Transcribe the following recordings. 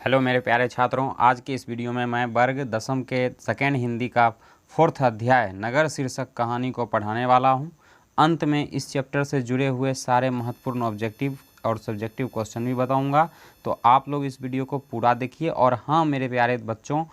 Hello मेरे प्यारे छात्रों, आज के इस वीडियो में मैं वर्ग दसम के सेकेंड हिंदी का 4th अध्याय नगर शीर्षक कहानी को पढ़ाने वाला हूं। अंत में इस चैप्टर से जुड़े हुए सारे महत्वपूर्ण ऑब्जेक्टिव और सब्जेक्टिव क्वेश्चन भी बताऊंगा, तो आप लोग इस वीडियो को पूरा देखिए। और हाँ मेरे प्यारे बच्चों,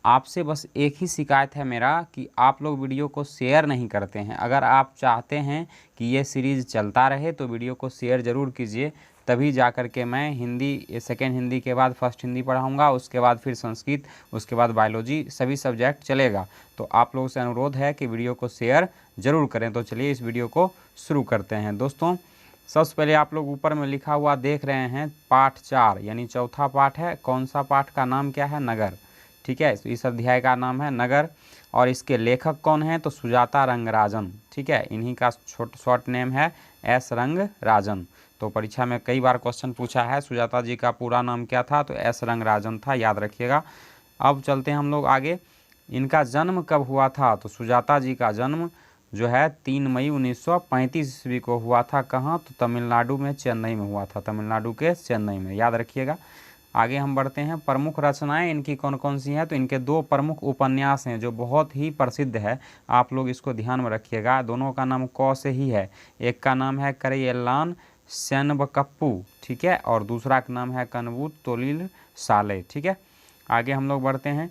आपसे बस एक ही शिकायत है मेरा कि आप लोग वीडियो को शेयर नहीं करते हैं। अगर आप चाहते हैं कि ये सीरीज़ चलता रहे तो वीडियो को शेयर ज़रूर कीजिए, तभी जा कर के मैं हिंदी सेकेंड हिंदी के बाद फर्स्ट हिंदी पढ़ाऊँगा, उसके बाद फिर संस्कृत, उसके बाद बायोलॉजी, सभी सब्जेक्ट चलेगा। तो आप लोगों से अनुरोध है कि वीडियो को शेयर ज़रूर करें। तो चलिए इस वीडियो को शुरू करते हैं। दोस्तों, सबसे पहले आप लोग ऊपर में लिखा हुआ देख रहे हैं पाठ 4 यानी चौथा पाठ है। कौन सा पाठ का नाम क्या है? नगर। ठीक है, तो इस अध्याय का नाम है नगर। और इसके लेखक कौन है? तो सुजाता रंगराजन। ठीक है, इन्हीं का शॉर्ट नेम है एस रंगराजन। तो परीक्षा में कई बार क्वेश्चन पूछा है सुजाता जी का पूरा नाम क्या था, तो एस रंगराजन था, याद रखिएगा। अब चलते हैं हम लोग आगे। इनका जन्म कब हुआ था? तो सुजाता जी का जन्म जो है 3 मई 1935 ईस्वी को हुआ था। कहाँ? तो तमिलनाडु में, चेन्नई में हुआ था, तमिलनाडु के चेन्नई में, याद रखिएगा। आगे हम बढ़ते हैं। प्रमुख रचनाएं इनकी कौन कौन सी हैं? तो इनके 2 प्रमुख उपन्यास हैं जो बहुत ही प्रसिद्ध है, आप लोग इसको ध्यान में रखिएगा। दोनों का नाम क से ही है। एक का नाम है करैयल्लान सेनबकप्पू, ठीक है, और दूसरा का नाम है कनवू तोलिल साले। ठीक है, आगे हम लोग बढ़ते हैं।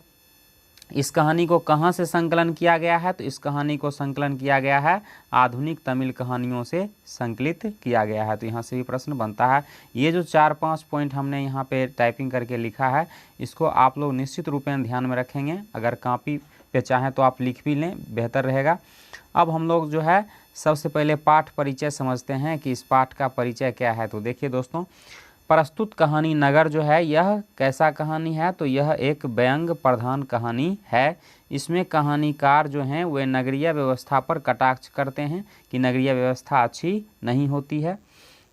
इस कहानी को कहाँ से संकलन किया गया है? तो इस कहानी को संकलन किया गया है आधुनिक तमिल कहानियों से संकलित किया गया है। तो यहाँ से भी प्रश्न बनता है। ये जो 4-5 पॉइंट हमने यहाँ पे टाइपिंग करके लिखा है, इसको आप लोग निश्चित रूप में ध्यान में रखेंगे। अगर कॉपी पे चाहें तो आप लिख भी लें, बेहतर रहेगा। अब हम लोग जो है सबसे पहले पाठ परिचय समझते हैं कि इस पाठ का परिचय क्या है। तो देखिए दोस्तों, प्रस्तुत कहानी नगर जो है यह कैसा कहानी है? तो यह एक व्यंग प्रधान कहानी है। इसमें कहानीकार जो हैं वे नगरीय व्यवस्था पर कटाक्ष करते हैं कि नगरीय व्यवस्था अच्छी नहीं होती है।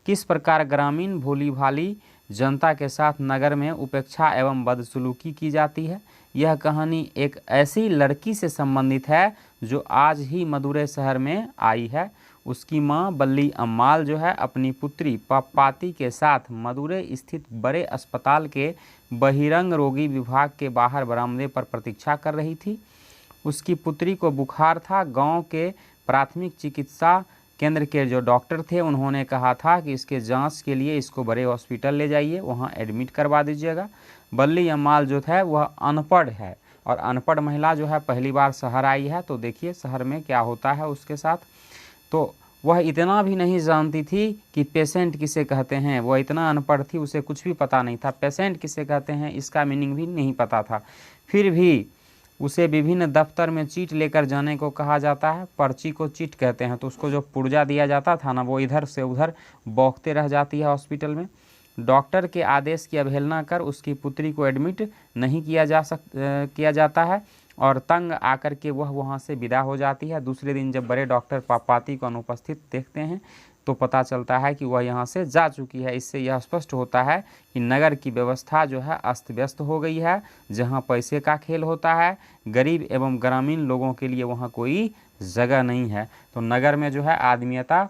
किस प्रकार ग्रामीण भोली भाली जनता के साथ नगर में उपेक्षा एवं बदसलूकी की जाती है। यह कहानी एक ऐसी लड़की से संबंधित है जो आज ही मदुरै शहर में आई है। उसकी मां बल्ली अम्माल जो है अपनी पुत्री पप्पाती के साथ मदुरै स्थित बड़े अस्पताल के बहिरंग रोगी विभाग के बाहर बरामदे पर प्रतीक्षा कर रही थी। उसकी पुत्री को बुखार था। गांव के प्राथमिक चिकित्सा केंद्र के जो डॉक्टर थे उन्होंने कहा था कि इसके जांच के लिए इसको बड़े हॉस्पिटल ले जाइए, वहां एडमिट करवा दीजिएगा। बल्ली अम्माल जो है वह अनपढ़ है, और अनपढ़ महिला जो है पहली बार शहर आई है। तो देखिए शहर में क्या होता है उसके साथ। तो वह इतना भी नहीं जानती थी कि पेशेंट किसे कहते हैं। वह इतना अनपढ़ थी, उसे कुछ भी पता नहीं था। पेशेंट किसे कहते हैं इसका मीनिंग भी नहीं पता था। फिर भी उसे विभिन्न दफ्तर में चीट लेकर जाने को कहा जाता है। पर्ची को चीट कहते हैं। तो उसको जो पुर्जा दिया जाता था ना, वो इधर से उधर बौखते रह जाती है हॉस्पिटल में। डॉक्टर के आदेश की अवहेलना कर उसकी पुत्री को एडमिट नहीं किया जाता है, और तंग आकर के वह वहाँ से विदा हो जाती है। दूसरे दिन जब बड़े डॉक्टर पप्पाती को अनुपस्थित देखते हैं तो पता चलता है कि वह यहाँ से जा चुकी है। इससे यह स्पष्ट होता है कि नगर की व्यवस्था जो है अस्त व्यस्त हो गई है। जहाँ पैसे का खेल होता है, गरीब एवं ग्रामीण लोगों के लिए वहाँ कोई जगह नहीं है। तो नगर में जो है आदमीयता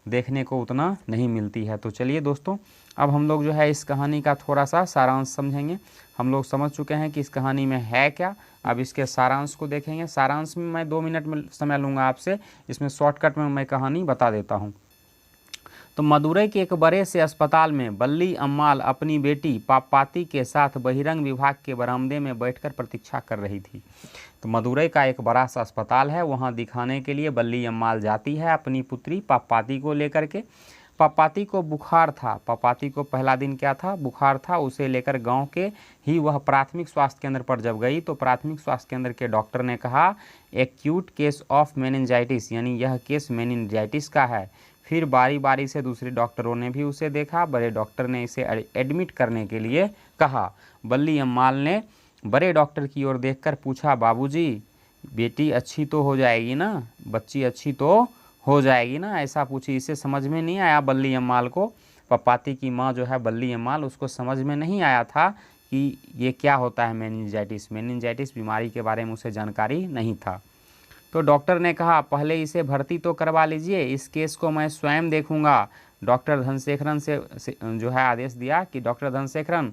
देखने को उतना नहीं मिलती है। तो चलिए दोस्तों, अब हम लोग जो है इस कहानी का थोड़ा सा सारांश समझेंगे। हम लोग समझ चुके हैं कि इस कहानी में है क्या, अब इसके सारांश को देखेंगे। सारांश में मैं 2 मिनट में समय लूँगा आपसे, इसमें शॉर्टकट में मैं कहानी बता देता हूँ। तो मदुरै के एक बड़े से अस्पताल में बल्ली अम्माल अपनी बेटी पापाती के साथ बहिरंग विभाग के बरामदे में बैठकर प्रतीक्षा कर रही थी। तो मदुरै का एक बड़ा सा अस्पताल है, वहाँ दिखाने के लिए बल्ली अम्माल जाती है अपनी पुत्री पापाती को लेकर के। पापाती को बुखार था। पापाती को पहला दिन क्या था? बुखार था। उसे लेकर गांव के ही वह प्राथमिक स्वास्थ्य केंद्र पर जब गई तो प्राथमिक स्वास्थ्य केंद्र के डॉक्टर ने कहा एक्यूट केस ऑफ मेनिंजाइटिस, यानी यह केस मेनिंजाइटिस का है। फिर बारी बारी से दूसरे डॉक्टरों ने भी उसे देखा। बड़े डॉक्टर ने इसे एडमिट करने के लिए कहा। बल्ली अम्माल ने बड़े डॉक्टर की ओर देखकर पूछा, बाबूजी बेटी अच्छी तो हो जाएगी ना, बच्ची अच्छी तो हो जाएगी ना, ऐसा पूछी। इसे समझ में नहीं आया बल्ली अम्माल को। पप्पाती की माँ जो है बल्ली अम्माल, उसको समझ में नहीं आया था कि ये क्या होता है मेनिंजाइटिस। मेनिंजाइटिस बीमारी के बारे में उसे जानकारी नहीं था। तो डॉक्टर ने कहा पहले इसे भर्ती तो करवा लीजिए, इस केस को मैं स्वयं देखूंगा। डॉक्टर धनशेखरन से जो है आदेश दिया कि डॉक्टर धनशेखरन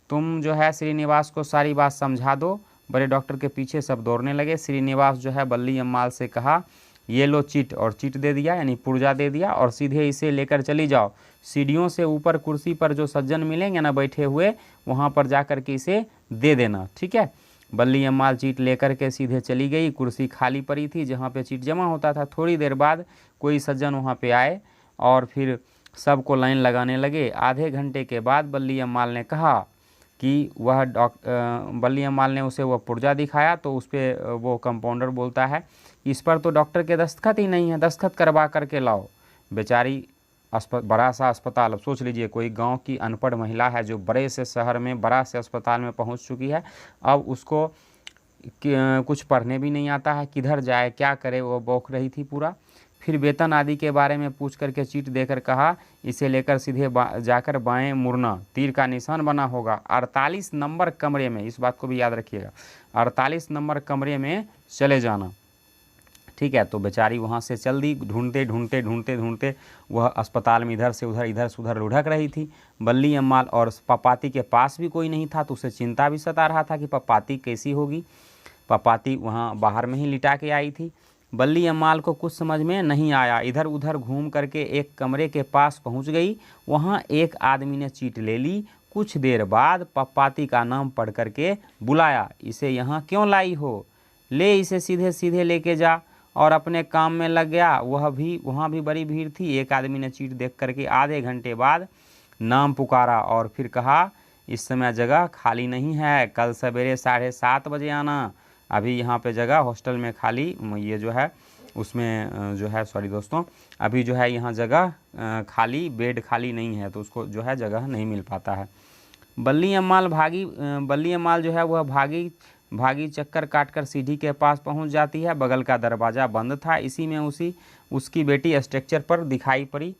तुम जो है श्रीनिवास को सारी बात समझा दो। बड़े डॉक्टर के पीछे सब दौड़ने लगे। श्रीनिवास जो है बल्ली अम्माल से कहा, ये लो चिट, और चिट दे दिया यानी पुर्जा दे दिया, और सीधे इसे लेकर चली जाओ। सीढ़ियों से ऊपर कुर्सी पर जो सज्जन मिलेंगे ना बैठे हुए, वहाँ पर जा कर के इसे दे देना, ठीक है। बल्ली अम्माल चीट लेकर के सीधे चली गई। कुर्सी खाली पड़ी थी जहाँ पे चीट जमा होता था। थोड़ी देर बाद कोई सज्जन वहाँ पे आए और फिर सबको लाइन लगाने लगे। आधे घंटे के बाद बल्ली अम्माल ने कहा कि वह बल्ली अम्माल ने उसे वह पुर्जा दिखाया, तो उस पर वो कंपाउंडर बोलता है, इस पर तो डॉक्टर के दस्तखत ही नहीं है, दस्तखत करवा करके लाओ। बेचारी बड़ा सा अस्पताल, अब सोच लीजिए कोई गांव की अनपढ़ महिला है जो बड़े से शहर में बड़ा से अस्पताल में पहुंच चुकी है, अब उसको कुछ पढ़ने भी नहीं आता है, किधर जाए क्या करे, वो बौख रही थी पूरा। फिर वेतन आदि के बारे में पूछ करके चीट देकर कहा, इसे लेकर सीधे जाकर बाएं मुड़ना, तीर का निशान बना होगा 48 नंबर कमरे में, इस बात को भी याद रखिएगा, 48 नंबर कमरे में चले जाना, ठीक है। तो बेचारी वहाँ से चल दी। ढूंढते ढूंढते ढूंढते ढूंढते वह अस्पताल में इधर से उधर लुढ़क रही थी। बल्ली अम्माल और पपाती के पास भी कोई नहीं था, तो उसे चिंता भी सता रहा था कि पपाती कैसी होगी। पपाती वहाँ बाहर में ही लिटा के आई थी। बल्ली अम्माल को कुछ समझ में नहीं आया, इधर उधर घूम करके एक कमरे के पास पहुँच गई। वहाँ एक आदमी ने चीट ले ली। कुछ देर बाद पपाती का नाम पढ़ करके बुलाया, इसे यहाँ क्यों लाई हो, ले इसे सीधे सीधे लेके जा, और अपने काम में लग गया। वहाँ भी बड़ी भीड़ थी। एक आदमी ने चीट देख करके आधे घंटे बाद नाम पुकारा और फिर कहा, इस समय जगह खाली नहीं है, कल सवेरे 7:30 बजे आना। अभी यहाँ पे जगह हॉस्टल में खाली, ये जो है उसमें जो है, सॉरी दोस्तों, अभी जो है यहाँ जगह खाली, बेड खाली नहीं है, तो उसको जो है जगह नहीं मिल पाता है। बल्ली अम्माल जो है वह भागी चक्कर काटकर सीढ़ी के पास पहुंच जाती है। बगल का दरवाज़ा बंद था, इसी में उसकी बेटी स्ट्रक्चर पर दिखाई पड़ी।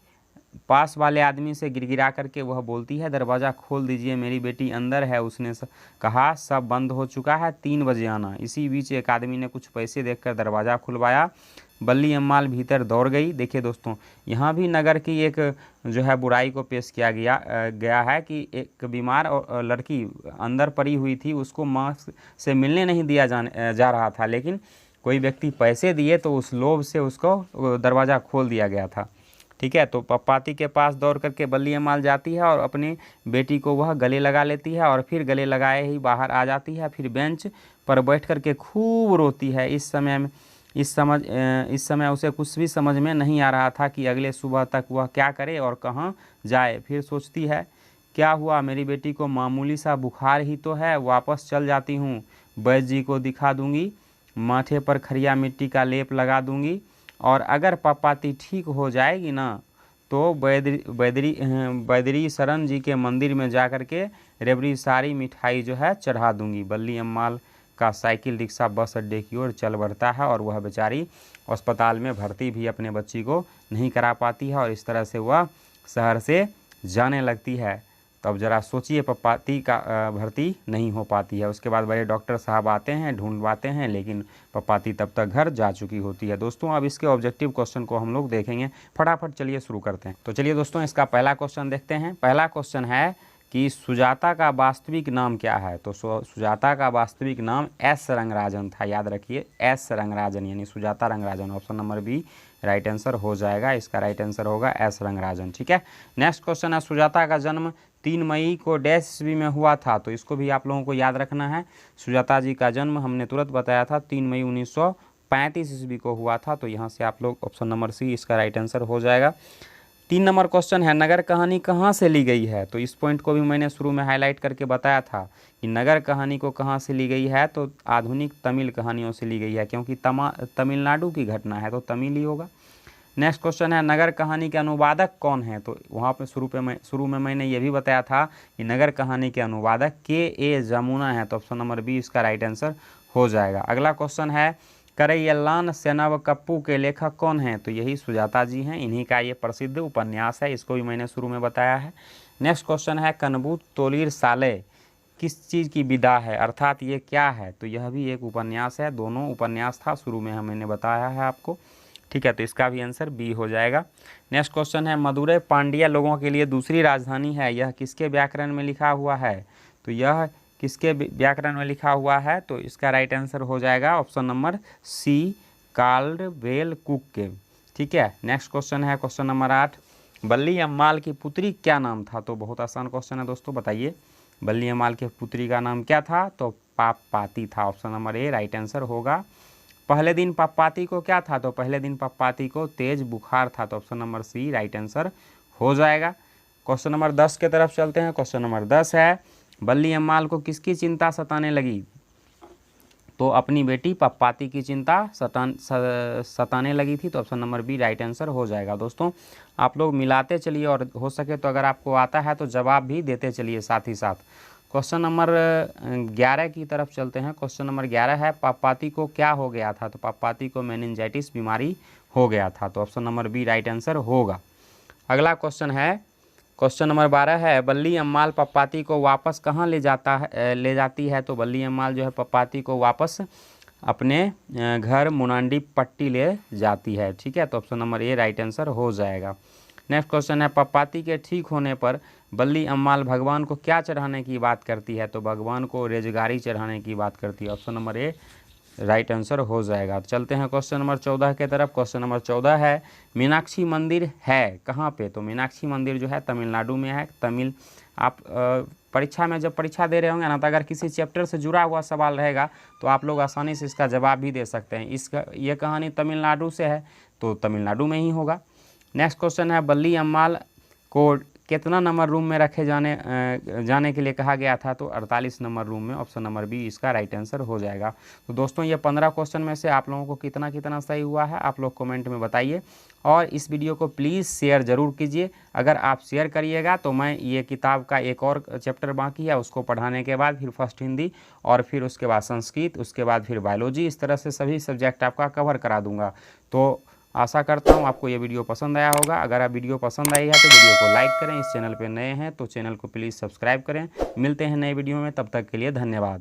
पास वाले आदमी से गिड़गिड़ा करके वह बोलती है, दरवाज़ा खोल दीजिए, मेरी बेटी अंदर है। उसने कहा, सब बंद हो चुका है, 3 बजे आना। इसी बीच एक आदमी ने कुछ पैसे देकर दरवाज़ा खुलवाया। बल्ली अम्माल भीतर दौड़ गई। देखिए दोस्तों, यहाँ भी नगर की एक जो है बुराई को पेश किया गया है कि एक बीमार और लड़की अंदर पड़ी हुई थी, उसको माँ से मिलने नहीं दिया जा रहा था, लेकिन कोई व्यक्ति पैसे दिए तो उस लोभ से उसको दरवाज़ा खोल दिया गया था, ठीक है। तो पपाती के पास दौड़ करके बल्ली अम्माल जाती है और अपनी बेटी को वह गले लगा लेती है, और फिर गले लगाए ही बाहर आ जाती है। फिर बेंच पर बैठ करके खूब रोती है। इस समय उसे कुछ भी समझ में नहीं आ रहा था कि अगले सुबह तक वह क्या करे और कहाँ जाए। फिर सोचती है, क्या हुआ, मेरी बेटी को मामूली सा बुखार ही तो है, वापस चल जाती हूँ, वैद्य जी को दिखा दूंगी, माथे पर खरिया मिट्टी का लेप लगा दूंगी, और अगर पपाती ठीक हो जाएगी ना, तो बैदरी शरण जी के मंदिर में जा कर के रेवड़ी सारी मिठाई जो है चढ़ा दूंगी। बल्ली अम्माल का साइकिल रिक्शा बस अड्डे की ओर चल बढ़ता है, और वह बेचारी अस्पताल में भर्ती भी अपने बच्ची को नहीं करा पाती है, और इस तरह से वह शहर से जाने लगती है। तब जरा सोचिए, पपाती का भर्ती नहीं हो पाती है। उसके बाद बड़े डॉक्टर साहब आते हैं, ढूंढवाते हैं, लेकिन पपाती तब तक घर जा चुकी होती है। दोस्तों, अब इसके ऑब्जेक्टिव क्वेश्चन को हम लोग देखेंगे फटाफट। चलिए शुरू करते हैं। तो चलिए दोस्तों, इसका पहला क्वेश्चन देखते हैं। पहला क्वेश्चन है कि सुजाता का वास्तविक नाम क्या है। तो सुजाता का वास्तविक नाम एस रंगराजन था, याद रखिए, एस रंगराजन, यानी Sujata Rangarajan. Option number B right answer हो जाएगा। इसका राइट आंसर होगा एस रंगराजन, ठीक है। नेक्स्ट क्वेश्चन है, सुजाता का जन्म 3 मई को डैश ईस्वी में हुआ था। तो इसको भी आप लोगों को याद रखना है। सुजाता जी का जन्म हमने तुरंत बताया था 3 मई 1935 ईस्वी को हुआ था। तो यहाँ से आप लोग ऑप्शन नंबर सी इसका राइट आंसर हो जाएगा। 3 नंबर क्वेश्चन है, नगर कहानी कहाँ से ली गई है। तो इस पॉइंट को भी मैंने शुरू में हाईलाइट करके बताया था कि नगर कहानी को कहाँ से ली गई है, तो आधुनिक तमिल कहानियों से ली गई है, क्योंकि तमिलनाडु की घटना है तो तमिल ही होगा। नेक्स्ट क्वेश्चन है, नगर कहानी के अनुवादक कौन है। तो वहाँ पे शुरू में मैंने ये भी बताया था कि नगर कहानी के अनुवादक के जमुना है। तो ऑप्शन नंबर बी इसका राइट आंसर हो जाएगा। अगला क्वेश्चन है, करैयल्लान सेनावकप्पू के लेखक कौन हैं। तो यही सुजाता जी हैं, इन्हीं का ये प्रसिद्ध उपन्यास है, इसको भी मैंने शुरू में बताया है। नेक्स्ट क्वेश्चन है, कनबूत तोलीर साले किस चीज़ की विदा है, अर्थात ये क्या है। तो यह भी एक उपन्यास है, दोनों उपन्यास था, शुरू में मैंने बताया है आपको, ठीक है। तो इसका भी आंसर बी हो जाएगा। नेक्स्ट क्वेश्चन है, मदुरै पांड्या लोगों के लिए दूसरी राजधानी है, यह किसके व्याकरण में लिखा हुआ है। तो तो यह किसके व्याकरण में लिखा हुआ है? तो इसका राइट आंसर हो जाएगा ऑप्शन नंबर सी, काल्डवेल कुक के। ठीक है, नेक्स्ट क्वेश्चन है क्वेश्चन नंबर 8, बल्ली अम्माल की पुत्री क्या नाम था? तो बहुत आसान क्वेश्चन है दोस्तों, बताइए बल्ली अम्माल की पुत्री का नाम क्या था? तो पापपाती था। Option number A right answer होगा। पहले दिन पापपाती को क्या था? तो पहले दिन पापपाती को तेज बुखार था। तो option number C right answer हो जाएगा। क्वेश्चन नंबर 10 की तरफ चलते हैं। क्वेश्चन नंबर 10 है, बल्ली अम्माल को किसकी चिंता सताने लगी? तो अपनी बेटी पापपाती की चिंता सताने लगी थी। तो option number B right answer हो जाएगा। दोस्तों आप लोग मिलाते चलिए और हो सके तो अगर आपको आता है तो जवाब भी देते चलिए साथ ही साथ। क्वेश्चन नंबर 11 की तरफ चलते हैं। क्वेश्चन नंबर 11 है, पापपाती को क्या हो गया था? तो पापपाती को मेनिंजाइटिस बीमारी हो गया था। तो option number B right answer होगा। अगला क्वेश्चन है क्वेश्चन नंबर 12 है, बल्ली अम्माल पापपाती को वापस कहाँ ले जाती है? तो बल्ली अम्माल जो है पापपाती को वापस अपने घर मुनांडी पट्टी ले जाती है। ठीक है, तो option number A right answer हो जाएगा। नेक्स्ट क्वेश्चन है, पापपाती के ठीक होने पर बल्ली अम्माल भगवान को क्या चढ़ाने की बात करती है? तो भगवान को रेजगारी चढ़ाने की बात करती है। Option number A right answer हो जाएगा। चलते हैं क्वेश्चन नंबर 14 के तरफ। क्वेश्चन नंबर 14 है, मीनाक्षी मंदिर है कहाँ पे? तो मीनाक्षी मंदिर जो है तमिलनाडु में है। आप परीक्षा में जब परीक्षा दे रहे होंगे ना, तो अगर किसी चैप्टर से जुड़ा हुआ सवाल रहेगा तो आप लोग आसानी से इसका जवाब भी दे सकते हैं। ये कहानी तमिलनाडु से है तो तमिलनाडु में ही होगा। नेक्स्ट क्वेश्चन है, बल्ली अम्माल को कितना नंबर रूम में रखे जाने के लिए कहा गया था? तो 48 नंबर रूम में। ऑप्शन नंबर बी इसका राइट आंसर हो जाएगा। तो दोस्तों ये 15 क्वेश्चन में से आप लोगों को कितना कितना सही हुआ है आप लोग कमेंट में बताइए, और इस वीडियो को प्लीज़ शेयर ज़रूर कीजिए। अगर आप शेयर करिएगा तो मैं ये किताब का एक और चैप्टर बाकी है उसको पढ़ाने के बाद फिर फर्स्ट हिंदी और फिर उसके बाद संस्कृत, उसके बाद फिर बायोलॉजी, इस तरह से सभी सब्जेक्ट आपका कवर करा दूँगा। तो आशा करता हूँ आपको ये वीडियो पसंद आया होगा। अगर आप वीडियो पसंद आई है तो वीडियो को लाइक करें। इस चैनल पे नए हैं तो चैनल को प्लीज़ सब्सक्राइब करें। मिलते हैं नए वीडियो में, तब तक के लिए धन्यवाद।